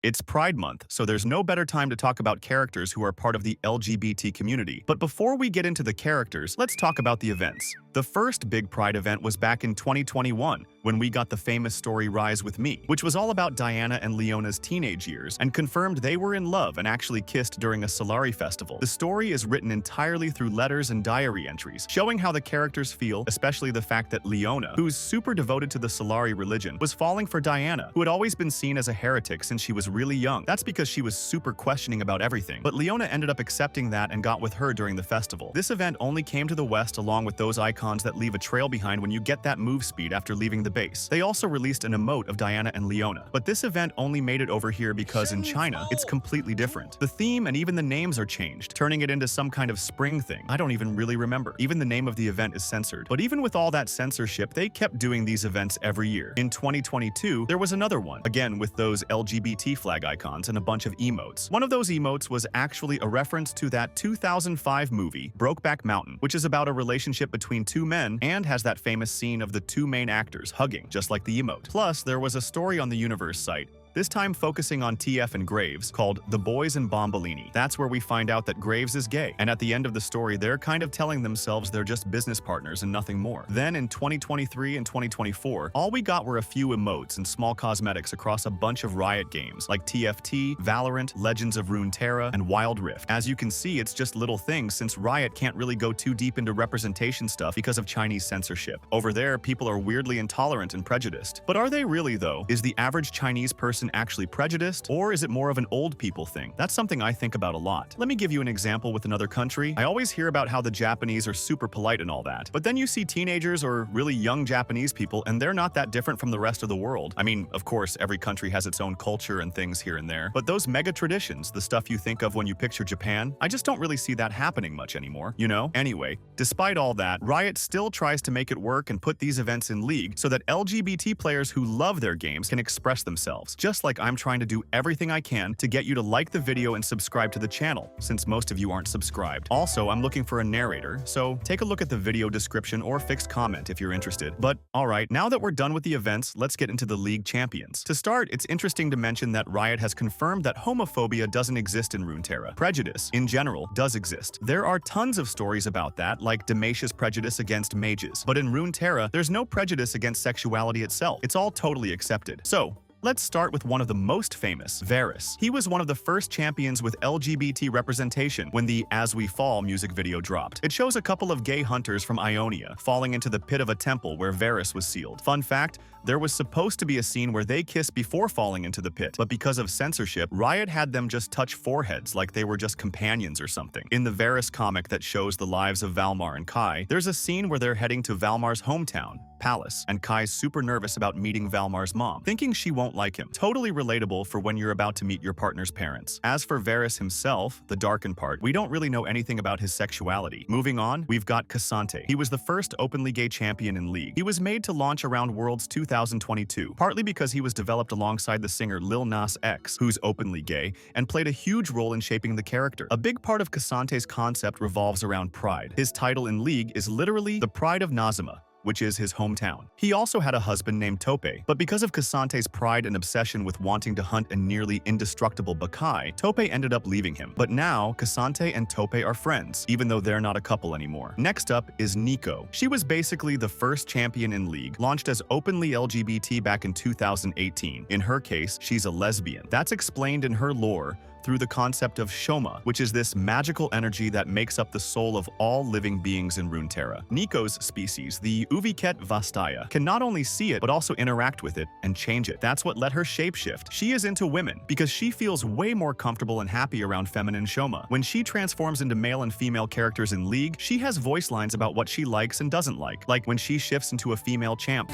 It's Pride Month, so there's no better time to talk about characters who are part of the LGBT community. But before we get into the characters, let's talk about the events. The first big Pride event was back in 2021, when we got the famous story Rise With Me, which was all about Diana and Leona's teenage years, and confirmed they were in love and actually kissed during a Solari festival. The story is written entirely through letters and diary entries, showing how the characters feel, especially the fact that Leona, who's super devoted to the Solari religion, was falling for Diana, who had always been seen as a heretic since she was really young. That's because she was super questioning about everything. But Leona ended up accepting that and got with her during the festival. This event only came to the West along with those icons that leave a trail behind when you get that move speed after leaving the base. They also released an emote of Diana and Leona. But this event only made it over here because in China, it's completely different. The theme and even the names are changed, turning it into some kind of spring thing. I don't even really remember. Even the name of the event is censored. But even with all that censorship, they kept doing these events every year. In 2022, there was another one, again with those LGBT flag icons and a bunch of emotes. One of those emotes was actually a reference to that 2005 movie, Brokeback Mountain, which is about a relationship between two men and has that famous scene of the two main actors hugging, just like the emote. Plus, there was a story on the Universe site, this time focusing on TF and Graves, called The Boys in Bombolini. That's where we find out that Graves is gay, and at the end of the story, they're kind of telling themselves they're just business partners and nothing more. Then in 2023 and 2024, all we got were a few emotes and small cosmetics across a bunch of Riot games, like TFT, Valorant, Legends of Runeterra, and Wild Rift. As you can see, it's just little things since Riot can't really go too deep into representation stuff because of Chinese censorship. Over there, people are weirdly intolerant and prejudiced. But are they really, though? Is the average Chinese person actually prejudiced, or is it more of an old people thing? That's something I think about a lot. Let me give you an example with another country. I always hear about how the Japanese are super polite and all that, but then you see teenagers or really young Japanese people and they're not that different from the rest of the world. I mean, of course, every country has its own culture and things here and there, but those mega traditions, the stuff you think of when you picture Japan, I just don't really see that happening much anymore, you know? Anyway, despite all that, Riot still tries to make it work and put these events in League so that LGBT players who love their games can express themselves, just like I'm trying to do everything I can to get you to like the video and subscribe to the channel, since most of you aren't subscribed. Also, I'm looking for a narrator, so take a look at the video description or fixed comment if you're interested. But alright, now that we're done with the events, let's get into the League champions. To start, it's interesting to mention that Riot has confirmed that homophobia doesn't exist in Runeterra. Prejudice, in general, does exist. There are tons of stories about that, like Damasia's prejudice against mages. But in Runeterra, there's no prejudice against sexuality itself. It's all totally accepted. So, let's start with one of the most famous, Varus. He was one of the first champions with LGBT representation when the As We Fall music video dropped. It shows a couple of gay hunters from Ionia falling into the pit of a temple where Varus was sealed. Fun fact, there was supposed to be a scene where they kiss before falling into the pit, but because of censorship, Riot had them just touch foreheads like they were just companions or something. In the Varus comic that shows the lives of Valmar and Kai, there's a scene where they're heading to Valmar's hometown, Palace, and Kai's super nervous about meeting Valmar's mom, thinking she won't like him. Totally relatable for when you're about to meet your partner's parents. As for Varus himself, the darkened part, we don't really know anything about his sexuality. Moving on, we've got Cassante. He was the first openly gay champion in League. He was made to launch around Worlds 2022, partly because he was developed alongside the singer Lil Nas X, who's openly gay, and played a huge role in shaping the character. A big part of Cassante's concept revolves around pride. His title in League is literally the Pride of Nazima, which is his hometown. He also had a husband named Tope, but because of Cassante's pride and obsession with wanting to hunt a nearly indestructible Bakai, Tope ended up leaving him. But now, Cassante and Tope are friends, even though they're not a couple anymore. Next up is Neeko. She was basically the first champion in League, launched as openly LGBT back in 2018. In her case, she's a lesbian. That's explained in her lore through the concept of Shoma, which is this magical energy that makes up the soul of all living beings in Runeterra. Neeko's species, the Uviket Vastaya, can not only see it, but also interact with it and change it. That's what let her shapeshift. She is into women because she feels way more comfortable and happy around feminine Shoma. When she transforms into male and female characters in League, she has voice lines about what she likes and doesn't like when she shifts into a female champ.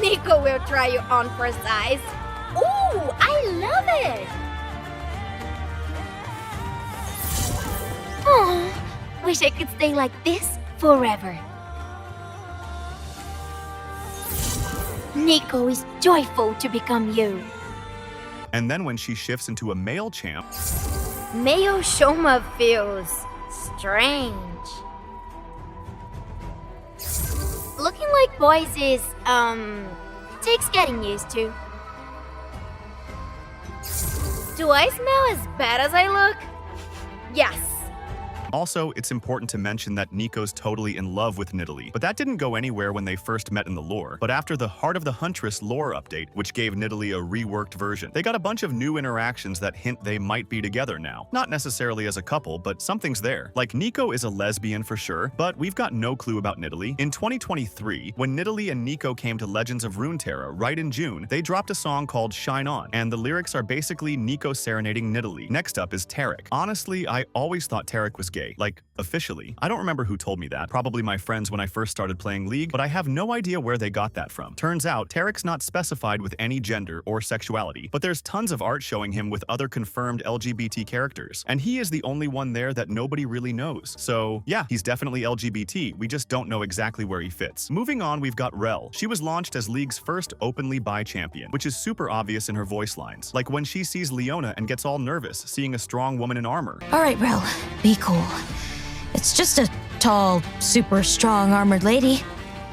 Neeko will try you on for size. Ooh, I love it! Oh, wish I could stay like this forever. Neeko is joyful to become you. And then when she shifts into a male champ, Male Shoma feels strange. Looking like boys is, takes getting used to. Do I smell as bad as I look? Yes. Also, it's important to mention that Neeko's totally in love with Nidalee, but that didn't go anywhere when they first met in the lore. But after the Heart of the Huntress lore update, which gave Nidalee a reworked version, they got a bunch of new interactions that hint they might be together now. Not necessarily as a couple, but something's there. Like, Neeko is a lesbian for sure, but we've got no clue about Nidalee. In 2023, when Nidalee and Neeko came to Legends of Runeterra right in June, they dropped a song called Shine On, and the lyrics are basically Neeko serenading Nidalee. Next up is Tarek. Honestly, I always thought Tarek was gay. Like, officially. I don't remember who told me that, probably my friends when I first started playing League, but I have no idea where they got that from. Turns out, Tarek's not specified with any gender or sexuality, but there's tons of art showing him with other confirmed LGBT characters, and he is the only one there that nobody really knows. So yeah, he's definitely LGBT, we just don't know exactly where he fits. Moving on, we've got Rel. She was launched as League's first openly bi champion, which is super obvious in her voice lines, like when she sees Leona and gets all nervous seeing a strong woman in armor. Alright, Rel, be cool. It's just a tall, super strong armored lady.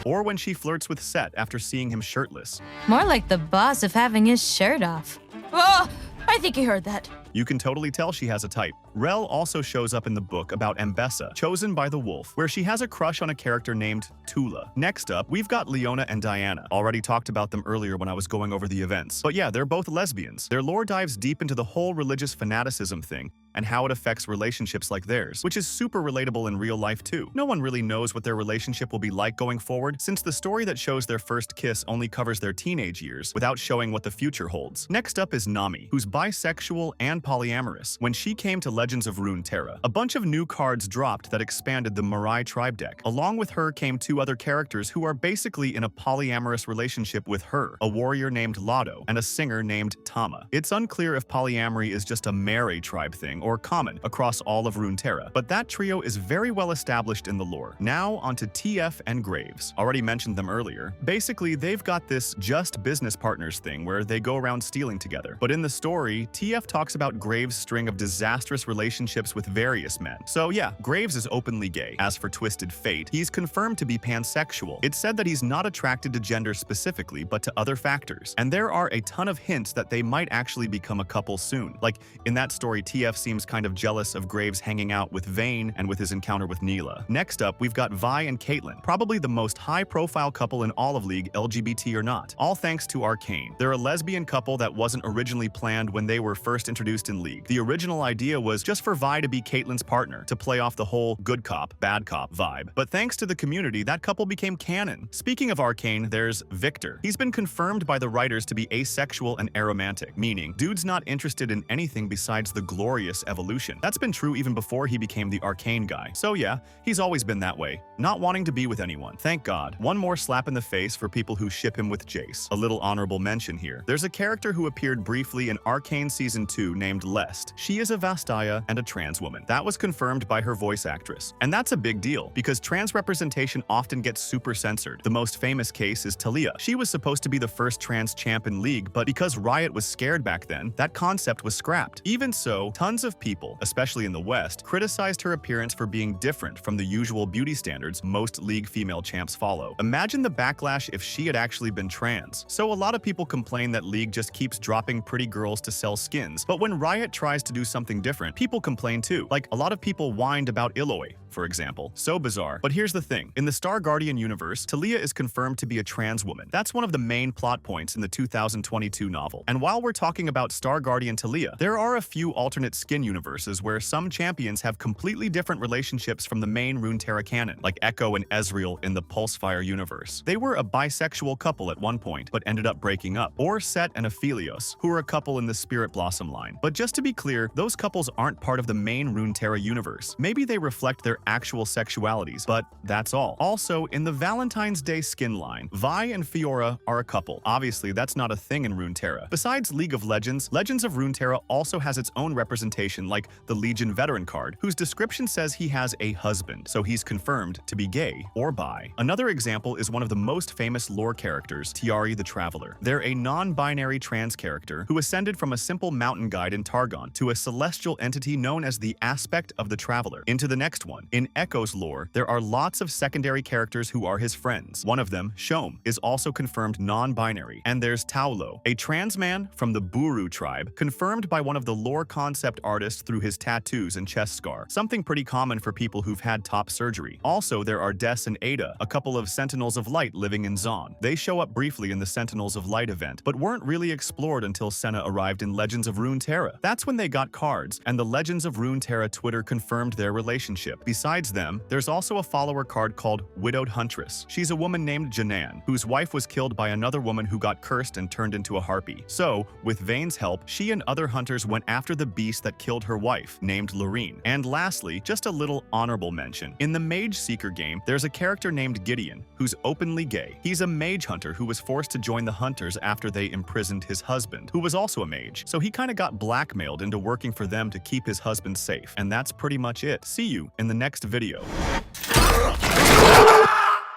Or when she flirts with Set after seeing him shirtless. More like the boss of having his shirt off. Oh, I think you heard that. You can totally tell she has a type. Rel also shows up in the book about Mbessa, chosen by the wolf, where she has a crush on a character named Tula. Next up, we've got Leona and Diana. Already talked about them earlier when I was going over the events. But yeah, they're both lesbians. Their lore dives deep into the whole religious fanaticism thing and how it affects relationships like theirs, which is super relatable in real life too. No one really knows what their relationship will be like going forward, since the story that shows their first kiss only covers their teenage years without showing what the future holds. Next up is Nami, who's bisexual and polyamorous. When she came to Legends of Runeterra, a bunch of new cards dropped that expanded the Mirai tribe deck. Along with her came two other characters who are basically in a polyamorous relationship with her, a warrior named Lado and a singer named Tama. It's unclear if polyamory is just a Mare tribe thing or common across all of Runeterra, but that trio is very well established in the lore. Now onto TF and Graves. Already mentioned them earlier. Basically, they've got this just business partners thing where they go around stealing together. But in the story, TF talks about Graves' string of disastrous relationships with various men. So yeah, Graves is openly gay. As for Twisted Fate, he's confirmed to be pansexual. It's said that he's not attracted to gender specifically, but to other factors. And there are a ton of hints that they might actually become a couple soon. Like, in that story, TF seems kind of jealous of Graves hanging out with Vayne and with his encounter with Neela. Next up, we've got Vi and Caitlyn, probably the most high-profile couple in all of League, LGBT or not, all thanks to Arcane. They're a lesbian couple that wasn't originally planned when they were first introduced in League. The original idea was just for Vi to be Caitlyn's partner, to play off the whole good cop, bad cop vibe. But thanks to the community, that couple became canon. Speaking of Arcane, there's Victor. He's been confirmed by the writers to be asexual and aromantic, meaning dude's not interested in anything besides the glorious evolution. That's been true even before he became the Arcane guy. So yeah, he's always been that way, not wanting to be with anyone. Thank God. One more slap in the face for people who ship him with Jace. A little honorable mention here. There's a character who appeared briefly in Arcane Season 2 named Lest. She is a Vastaya and a trans woman. That was confirmed by her voice actress. And that's a big deal, because trans representation often gets super censored. The most famous case is Talia. She was supposed to be the first trans champ in League, but because Riot was scared back then, that concept was scrapped. Even so, tons of people, especially in the West, criticized her appearance for being different from the usual beauty standards most League female champs follow. Imagine the backlash if she had actually been trans. So a lot of people complain that League just keeps dropping pretty girls to sell skins, but when Riot tries to do something different, people complain too. Like, a lot of people whined about Iloy, for example. So bizarre. But here's the thing. In the Star Guardian universe, Talia is confirmed to be a trans woman. That's one of the main plot points in the 2022 novel. And while we're talking about Star Guardian Talia, there are a few alternate skin universes where some champions have completely different relationships from the main Runeterra canon, like Echo and Ezreal in the Pulsefire universe. They were a bisexual couple at one point, but ended up breaking up. Or Set and Aphelios, who are a couple in the Spirit Blossom line. But just to be clear, those couples aren't part of the main Runeterra universe. Maybe they reflect their actual sexualities, but that's all. Also, in the Valentine's Day skin line, Vi and Fiora are a couple. Obviously, that's not a thing in Runeterra. Besides League of Legends, Legends of Runeterra also has its own representation certification like the Legion Veteran card, whose description says he has a husband, so he's confirmed to be gay or bi. Another example is one of the most famous lore characters, Tiari the Traveler. They're a non-binary trans character who ascended from a simple mountain guide in Targon to a celestial entity known as the Aspect of the Traveler. Into the next one. In Echo's lore, there are lots of secondary characters who are his friends. One of them, Shom, is also confirmed non-binary. And there's Taulo, a trans man from the Buru tribe, confirmed by one of the lore concept artists through his tattoos and chest scar, something pretty common for people who've had top surgery. Also, there are Des and Ada, a couple of Sentinels of Light living in Zon. They show up briefly in the Sentinels of Light event, but weren't really explored until Senna arrived in Legends of Runeterra. That's when they got cards, and the Legends of Runeterra Twitter confirmed their relationship. Besides them, there's also a follower card called Widowed Huntress. She's a woman named Janan, whose wife was killed by another woman who got cursed and turned into a harpy. So, with Vane's help, she and other hunters went after the beast that killed her wife, named Lorene. And lastly, just a little honorable mention. In the Mage Seeker game, there's a character named Gideon, who's openly gay. He's a mage hunter who was forced to join the hunters after they imprisoned his husband, who was also a mage. So he kinda got blackmailed into working for them to keep his husband safe. And that's pretty much it. See you in the next video.